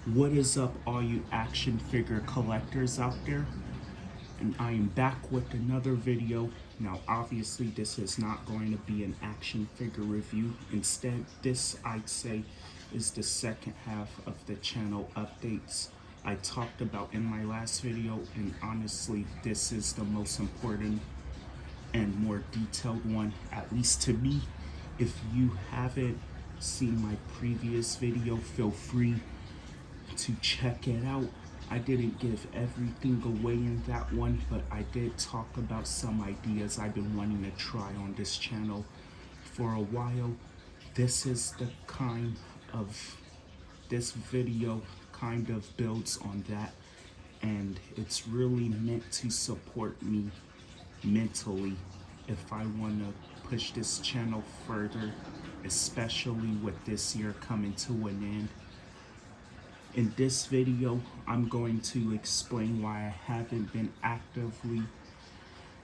What is up, all you action figure collectors out there? And I am back with another video. Now, obviously, this is not going to be an action figure review. Instead, this, I'd say, is the second half of the channel updates I talked about in my last video. And honestly, this is the most important and more detailed one, at least to me. If you haven't seen my previous video, feel free to check it out. I didn't give everything away in that one, but I did talk about some ideas I've been wanting to try on this channel for a while. This is the kind of, this video kind of builds on that, and it's really meant to support me mentally if I want to push this channel further, especially with this year coming to an end. In this video, I'm going to explain why I haven't been actively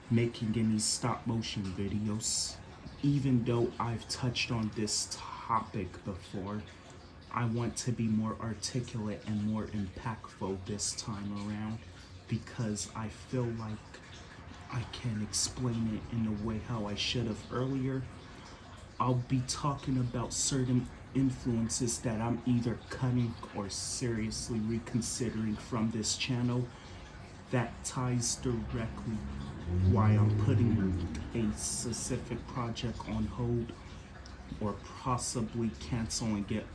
making any stop motion videos. Even though I've touched on this topic before, I want to be more articulate and more impactful this time around because I feel like I can explain it in a way how I should have earlier. I'll be talking about certain influences that I'm either cutting or seriously reconsidering from this channel that ties directly why I'm putting a specific project on hold or possibly canceling it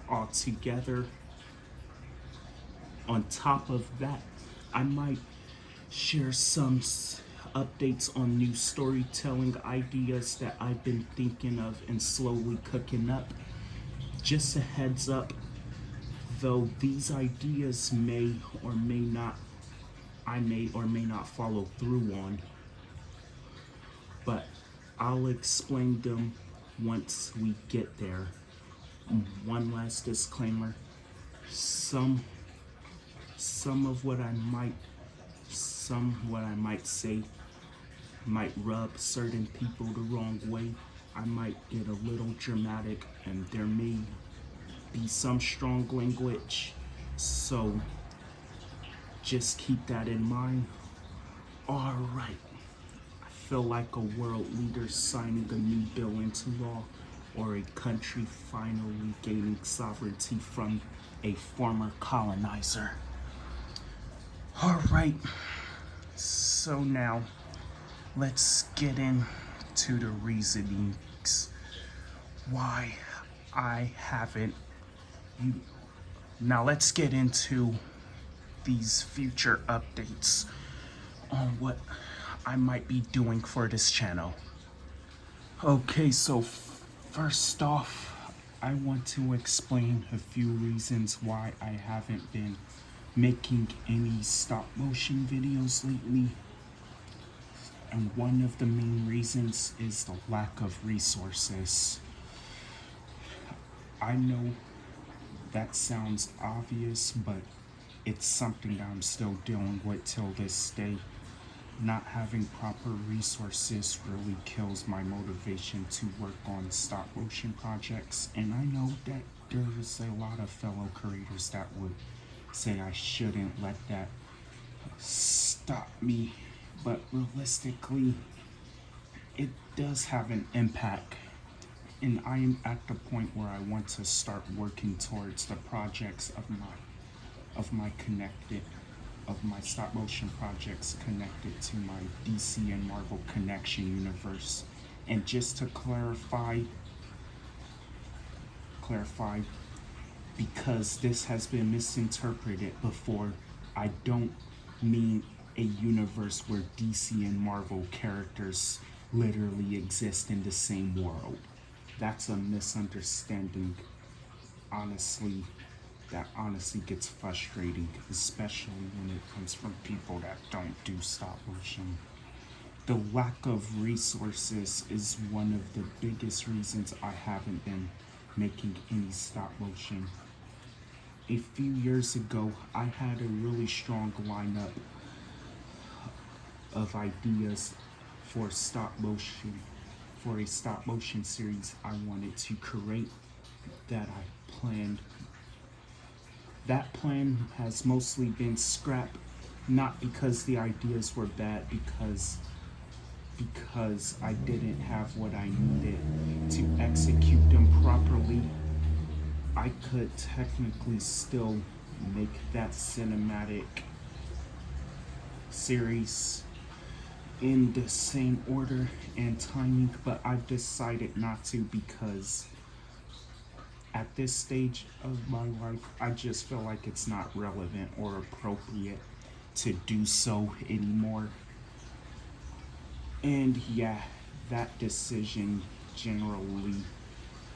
altogether. On top of that, I might share some updates on new storytelling ideas that I've been thinking of and slowly cooking up. Just a heads up, though, these ideas may or may not, I may or may not follow through on, but I'll explain them once we get there. One last disclaimer, some of what I might say might rub certain people the wrong way. I might get a little dramatic and there may be some strong language, so just keep that in mind. Alright, I feel like a world leader signing a new bill into law, or a country finally gaining sovereignty from a former colonizer. Alright, so now let's get into the reasonings why I haven't. Now let's get into these future updates on what I might be doing for this channel. Okay, so first off, I want to explain a few reasons why I haven't been making any stop motion videos lately. And one of the main reasons is the lack of resources. I know that sounds obvious, but it's something that I'm still dealing with till this day. Not having proper resources really kills my motivation to work on stop motion projects. And I know that there's a lot of fellow creators that would say I shouldn't let that stop me, but realistically, it does have an impact. And I am at the point where I want to start working towards the projects of my stop motion projects connected to my DC and Marvel Connection universe. And just to clarify, because this has been misinterpreted before, I don't mean a universe where DC and Marvel characters literally exist in the same world. That's a misunderstanding, honestly, that honestly gets frustrating, especially when it comes from people that don't do stop motion. The lack of resources is one of the biggest reasons I haven't been making any stop motion. A few years ago, I had a really strong lineup of ideas for stop motion, for a stop motion series I wanted to create that I planned That plan has mostly been scrapped, not because the ideas were bad, because I didn't have what I needed to execute them properly. I could technically still make that cinematic series in the same order and timing, but I've decided not to because at this stage of my life, I just feel like it's not relevant or appropriate to do so anymore. And yeah, that decision generally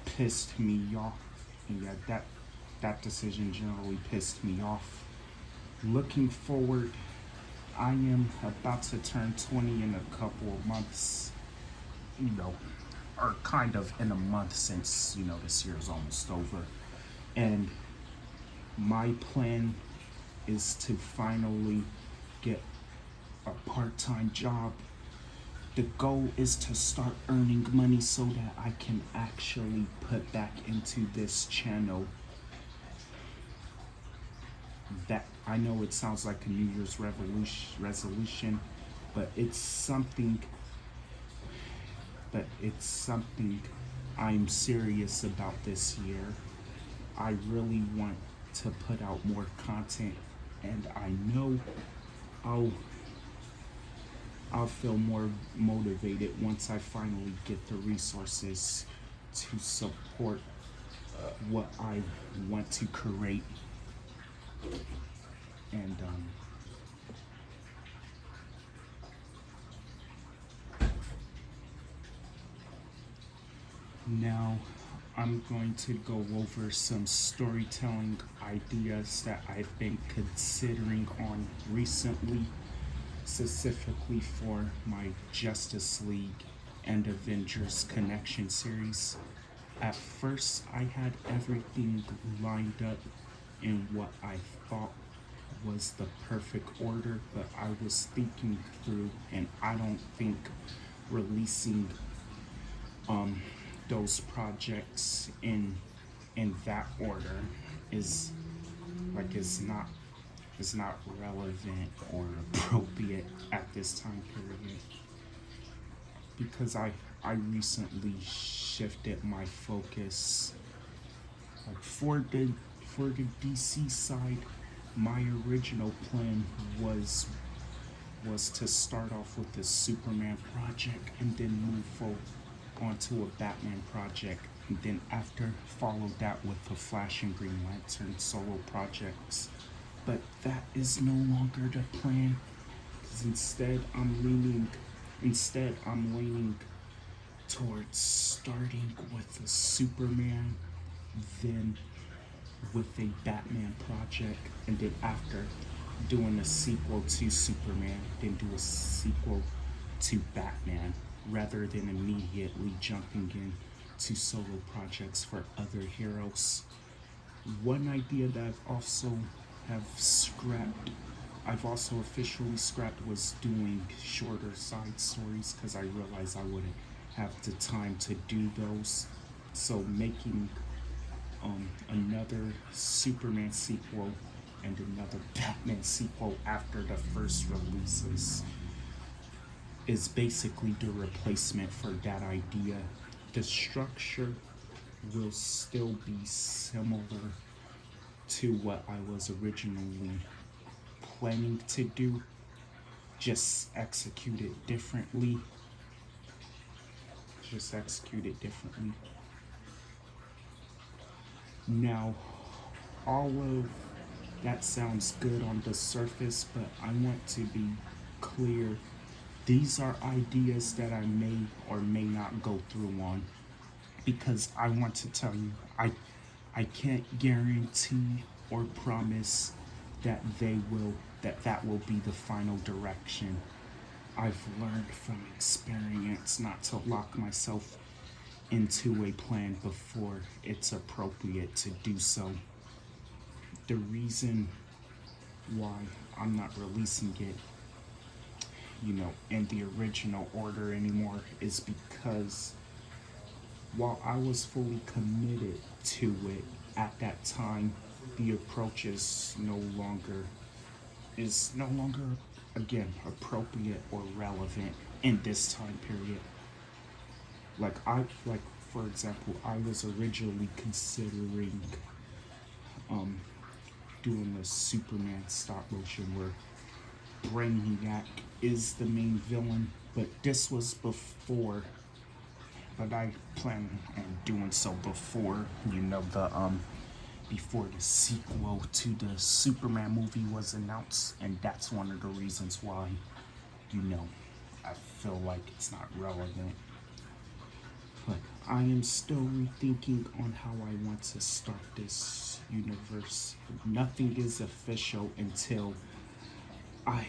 pissed me off. And yeah, that decision generally pissed me off. Looking forward, I am about to turn 20 in a couple of months. You know, or kind of in a month, since this year is almost over. And my plan is to finally get a part-time job. The goal is to start earning money so that I can actually put back into this channel. That, I know it sounds like a New Year's resolution, but it's something I'm serious about this year. I really want to put out more content, and I know I'll I'll feel more motivated once I finally get the resources to support what I want to create. And now I'm going to go over some storytelling ideas that I've been considering on recently, specifically for my Justice League and Avengers Connection series. At first, I had everything lined up in what I thought was the perfect order, but I was thinking through, and I don't think releasing those projects in that order is is not relevant or appropriate at this time period, because I recently shifted my focus. Like for the DC side, my original plan was to start off with the Superman project and then move forward onto a Batman project, and then after follow that with the Flash and Green Lantern solo projects. But that is no longer the plan, because instead I'm leaning towards starting with a Superman, then with a Batman project, and then after doing a sequel to Superman, then do a sequel to Batman, rather than immediately jumping in to solo projects for other heroes. One idea that I've also officially scrapped was doing shorter side stories, because I realized I wouldn't have the time to do those. So making another Superman sequel and another Batman sequel after the first releases is basically the replacement for that idea. The structure will still be similar to what I was originally planning to do, just execute it differently. Just execute it differently. Now, all of that sounds good on the surface, but I want to be clear. These are ideas that I may or may not go through on, because I want to tell you, I can't guarantee or promise that that will be the final direction. I've learned from experience not to lock myself into a plan before it's appropriate to do so. The reason why I'm not releasing it, in the original order anymore, is because while I was fully committed to it at that time, the approach is no longer again appropriate or relevant in this time period. Like for example, I was originally considering um doing the Superman stop motion where Brainiac is the main villain, but this was before. But I plan on doing so before before the sequel to the Superman movie was announced, and that's one of the reasons why you know I feel like it's not relevant. But I am still rethinking on how I want to start this universe. Nothing is official I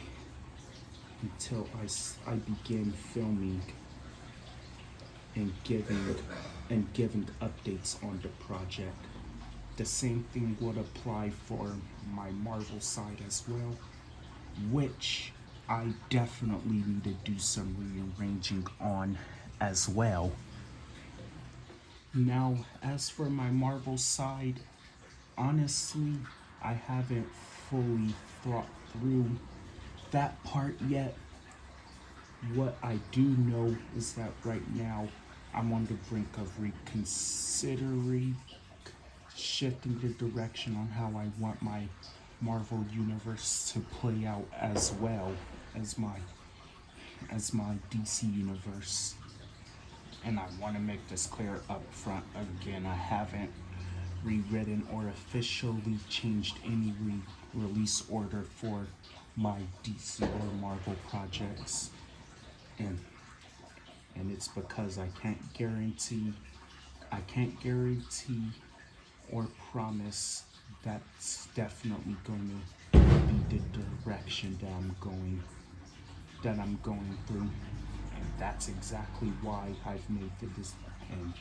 I begin filming and giving updates on the project. The same thing would apply for my Marvel side as well, which I definitely need to do some rearranging on as well. Now, as for my Marvel side, honestly, I haven't fully thought through that part yet. What I do know is that right now I'm on the brink of reconsidering shifting the direction on how I want my Marvel universe to play out as well as my DC universe. And I want to make this clear up front again. I haven't rewritten or officially changed any release order for my DC or Marvel projects. And it's because I can't guarantee or promise that's definitely going to be the direction that I'm going through. And that's exactly why I've made the decision.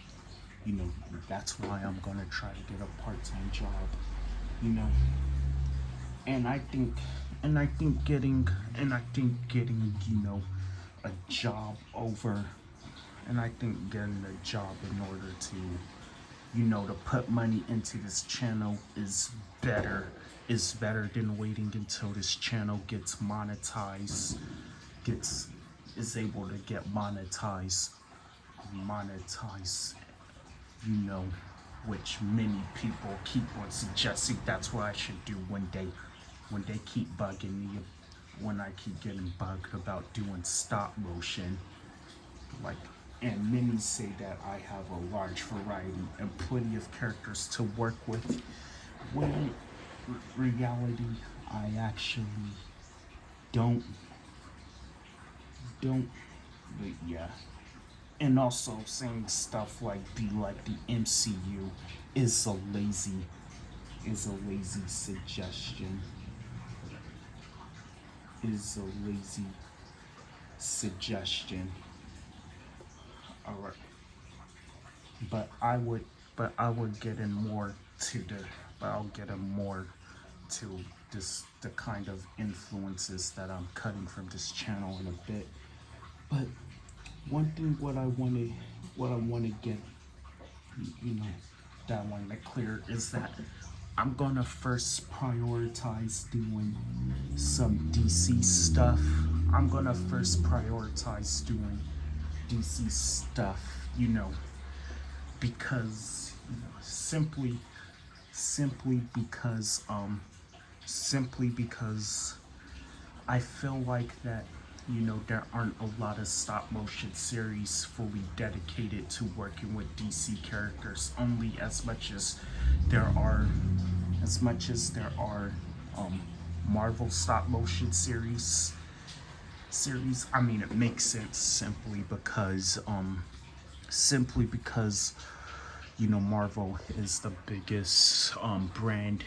And that's why I'm gonna try to get a part-time job. You know, and I think getting a job over, and I think getting a job in order to put money into this channel is better than waiting until this channel gets monetized, is able to get monetized, which many people keep on suggesting that's what I should do one day. When they keep bugging me, when I keep getting bugged about doing stop motion, like, and many say that I have a large variety and plenty of characters to work with. When in reality, I actually don't, but yeah. And also saying stuff like be like the MCU is a lazy suggestion. Is a lazy suggestion. Alright. But I would get in more to the but I'll get in more to the kind of influences that I'm cutting from this channel in a bit. But one thing what I wanna get that I wanna make clear is that I'm gonna first prioritize doing some DC stuff. I'm gonna first prioritize doing DC stuff, because simply because I feel like that there aren't a lot of stop motion series fully dedicated to working with DC characters, only as much as there are Marvel stop motion series. I mean, it makes sense simply because Marvel is the biggest brand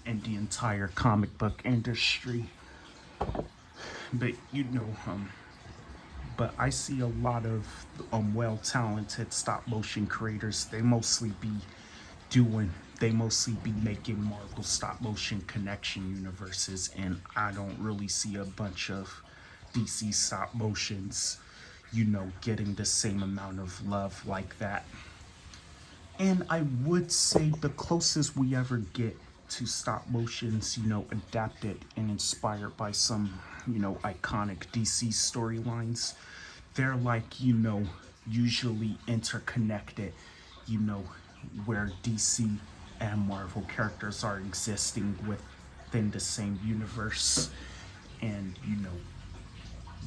in the entire comic book industry. But but I see a lot of well-talented stop-motion creators. They mostly be making Marvel stop-motion connection universes, and I don't really see a bunch of DC stop-motions, getting the same amount of love like that. And I would say the closest we ever get to stop motions, adapted and inspired by some, iconic DC storylines. They're like, usually interconnected, you know, where DC and Marvel characters are existing within the same universe. And,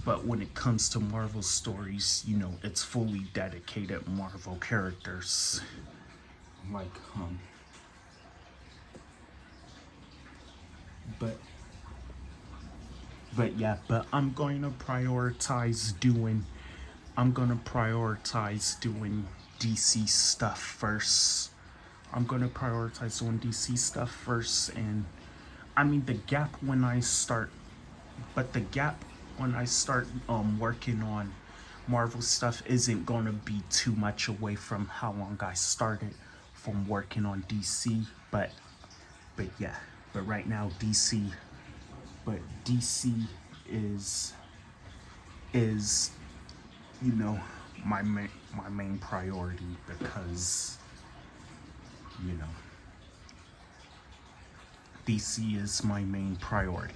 but when it comes to Marvel stories, it's fully dedicated Marvel characters. Like, but yeah, but I'm gonna prioritize doing DC stuff first. I'm gonna prioritize doing DC stuff first. And I mean, the gap when I start working on Marvel stuff isn't gonna be too much away from how long I started from working on DC. But yeah, but right now DC is is you know my main priority, because you know DC is my main priority.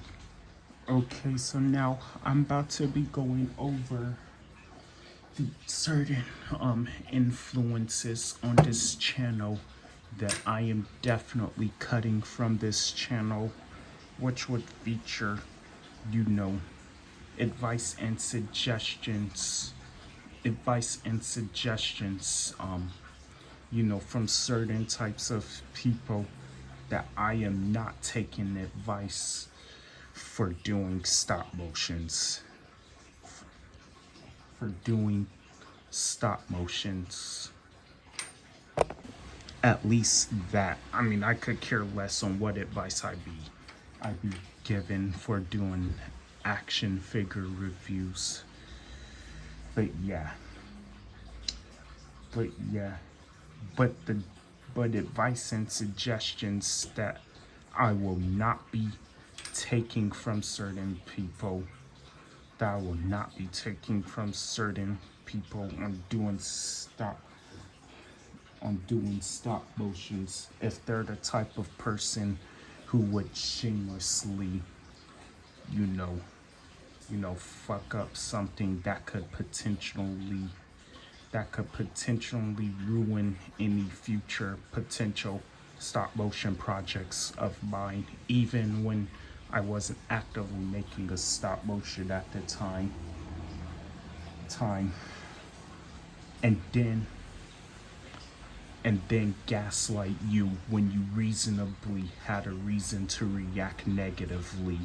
Okay, so now I'm about to be going over the certain influences on this channel that I am definitely cutting from this channel, which would feature, you know, advice and suggestions, advice and suggestions, from certain types of people that I am not taking advice for doing stop motions, for doing stop motions. At least that. I mean, I could care less on what advice I'd be given for doing action figure reviews. But yeah. But yeah. But the but advice and suggestions that I will not be taking from certain people, that I will not be taking from certain people on doing stop motions, if they're the type of person who would shamelessly, you know, fuck up something that could potentially ruin any future potential stop motion projects of mine, even when I wasn't actively making a stop motion at the time. And then gaslight you when you reasonably had a reason to react negatively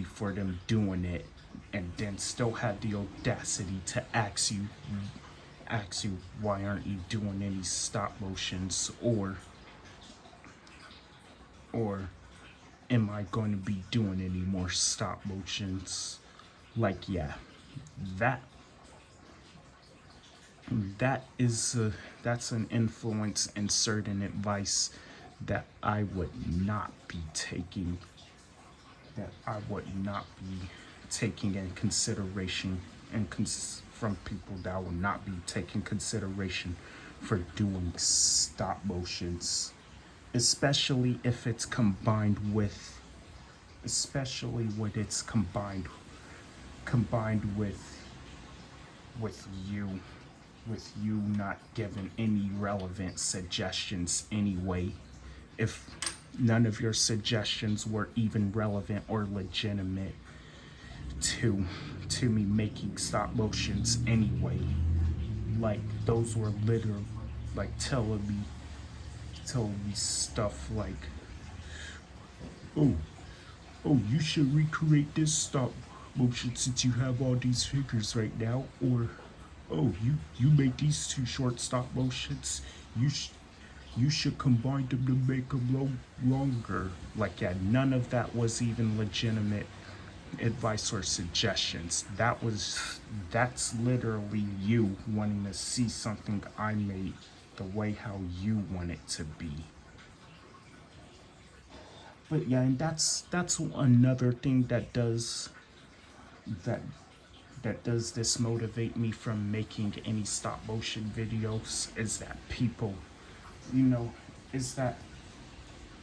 for them doing it, and then still had the audacity to ask you why aren't you doing any stop motions, or am I going to be doing any more stop motions? Like, yeah, that that's an influence and certain advice that I would not be taking, in consideration, and from people that I will not be taking consideration for doing stop motions, especially if it's combined with, especially when it's combined with you not giving any relevant suggestions anyway. If none of your suggestions were even relevant or legitimate to me making stop motions anyway, like those were literal, like telling me stuff like, oh, you should recreate this stop motion since you have all these figures right now, or oh, you make these two short stop motions, you should combine them to make them longer. Like, yeah, none of that was even legitimate advice or suggestions. That's literally you wanting to see something I made the way how you want it to be. But yeah, and that's another thing that does this motivate me from making any stop motion videos, is that people, you know, is that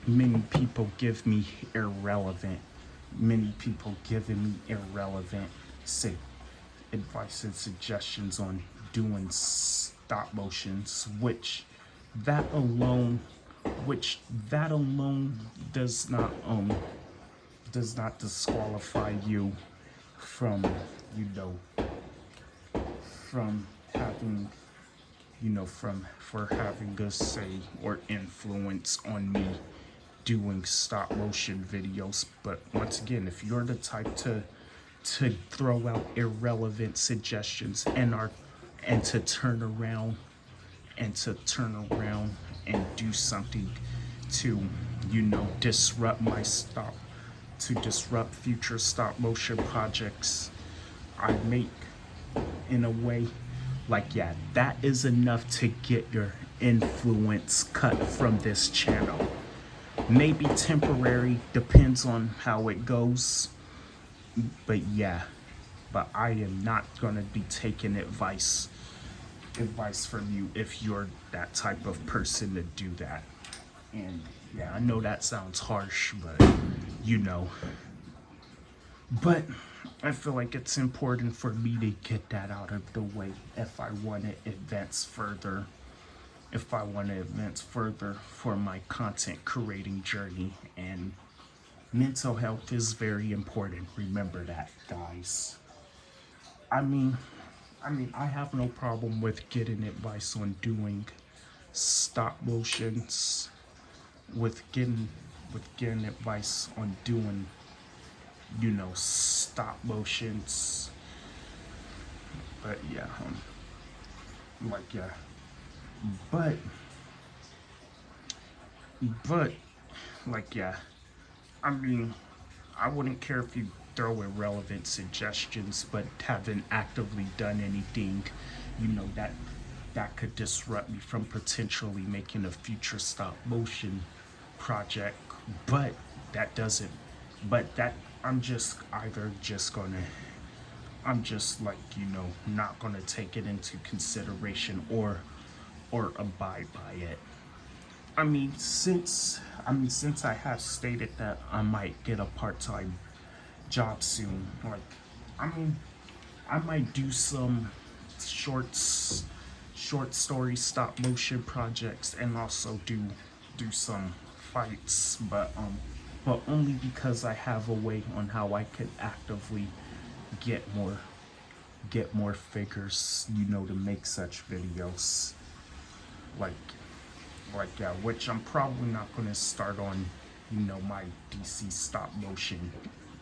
many people give me irrelevant, many people giving me irrelevant say advice and suggestions on doing stop motions, that alone which that alone does not disqualify you from, you know, from having, for having a say or influence on me doing stop motion videos. But once again, if you're the type to throw out irrelevant suggestions and to turn around and do something to, disrupt to disrupt future stop motion projects I make in a way, like, yeah, that is enough to get your influence cut from this channel. Maybe temporary, depends on how it goes. But yeah, but I am not gonna be taking advice from you if you're that type of person to do that. And yeah, I know that sounds harsh, but but I feel like it's important for me to get that out of the way if I want to advance further. If I want to advance further for my content creating journey. And mental health is very important. Remember that, guys. I mean, I have no problem with getting advice on doing stop motions, with getting advice on doing, stop motions. But yeah, like yeah, but like yeah, I mean, I wouldn't care if you throw irrelevant suggestions, but haven't actively done anything, that could disrupt me from potentially making a future stop motion project. But that doesn't. But that I'm just either just gonna. I'm just like, not gonna take it into consideration or abide by it. Since I have stated that I might get a part-time job soon, like, I mean, I might do some short story stop motion projects and also do some fights, but only because I have a way on how I could actively get more figures, to make such videos. Like yeah, which I'm probably not gonna start on, my DC stop motion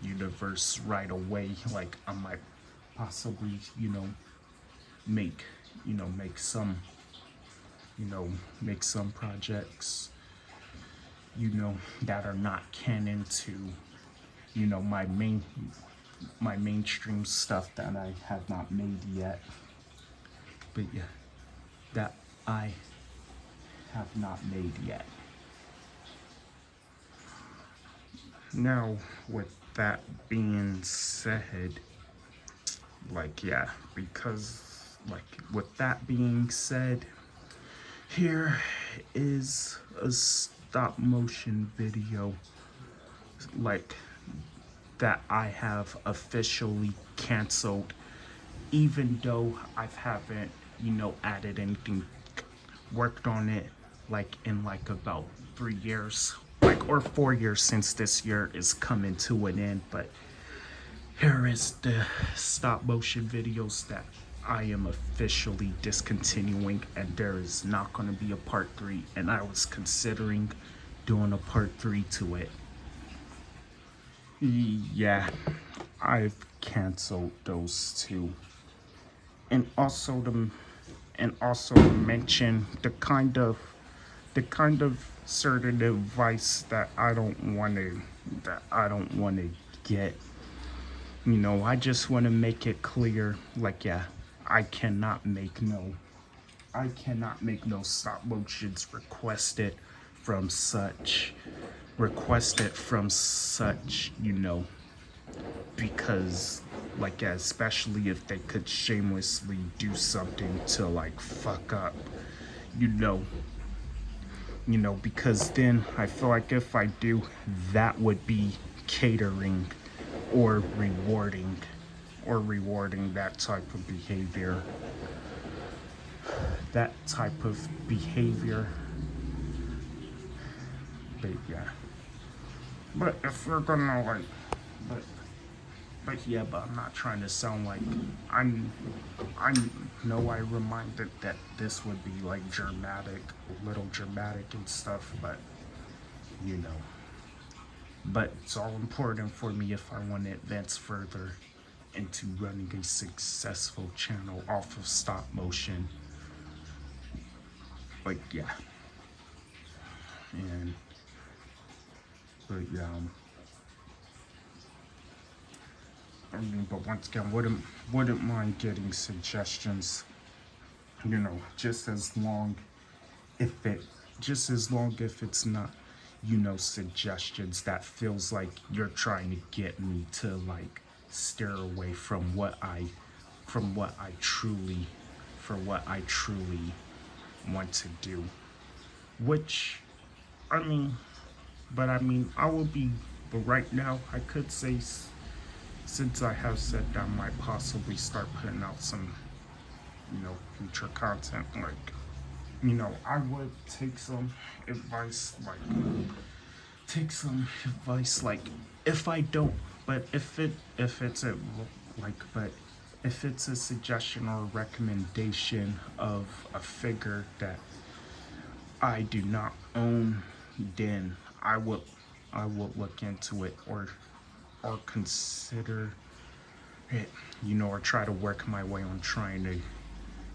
universe right away. Like, I might possibly, make make some make some projects, that are not canon to, my mainstream stuff that I have not made yet. But yeah, that I have not made yet. Now, with that being said, like yeah, because like with that being said, here is a stop motion video like that I have officially canceled, even though I haven't, added anything, worked on it like in like about 3 years, like, or 4 years, since this year is coming to an end. But here is the stop motion videos that I am officially discontinuing, and there is not going to be a part 3, and I was considering doing a part 3 to it. Yeah, I've canceled those two. And also to mention the kind of certain advice that I don't want to get. I just want to make it clear, like yeah, I cannot make no stop motions requested from such, because like yeah, especially if they could shamelessly do something to like fuck up, you know, because then I feel like if I do, that would be catering or rewarding that type of behavior. That type of behavior. But yeah. But if we're gonna like, but yeah, but I'm not trying to sound like I know I reminded that this would be like dramatic, a little dramatic and stuff, but you know. But it's all important for me if I want to advance further into running a successful channel off of stop motion. Like yeah. And but yeah. I mean, but once again, wouldn't mind getting suggestions. You know, just as long if it's not, you know, suggestions that feels like you're trying to get me to like steer away from what I truly want to do. Which I mean, I will be, but right now I could say, since I have said that, I might possibly start putting out some, you know, future content. Like, you know, I would take some advice, like if I don't, but if it's a but if it's a suggestion or a recommendation of a figure that I do not own, then I will look into it or consider it, you know, or try to work my way on trying to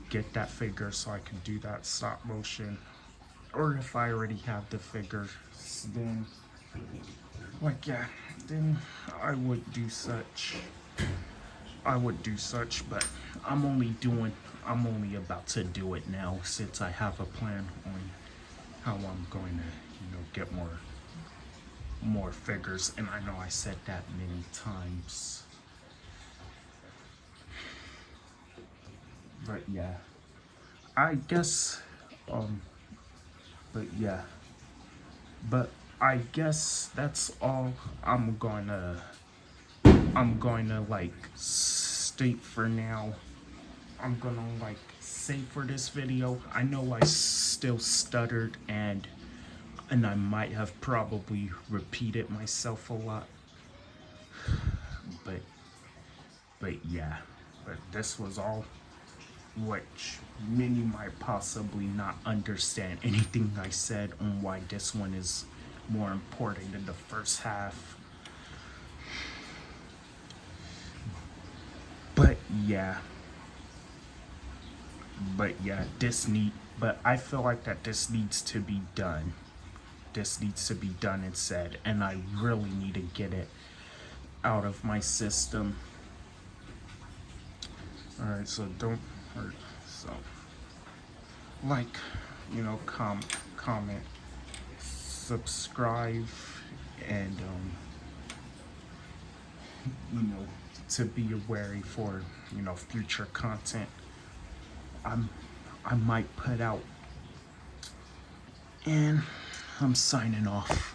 get that figure so I can do that stop motion. Or if I already have the figure, then like yeah, then I would do such. But I'm only about to do it now since I have a plan on how I'm going to, you know, get more figures, and I know I said that many times. But yeah, I guess, but yeah, but I guess that's all I'm gonna like state for now. I'm gonna like say for this video. I know I still stuttered and I might have probably repeated myself a lot. But yeah. But this was all, which many might possibly not understand anything I said on why this one is more important than the first half. But yeah. But I feel like that this needs to be done. This needs to be done and said, and I really need to get it out of my system. Alright, so like, you know, comment, subscribe, and you know, to be wary for, you know, future content I might put out. And I'm signing off.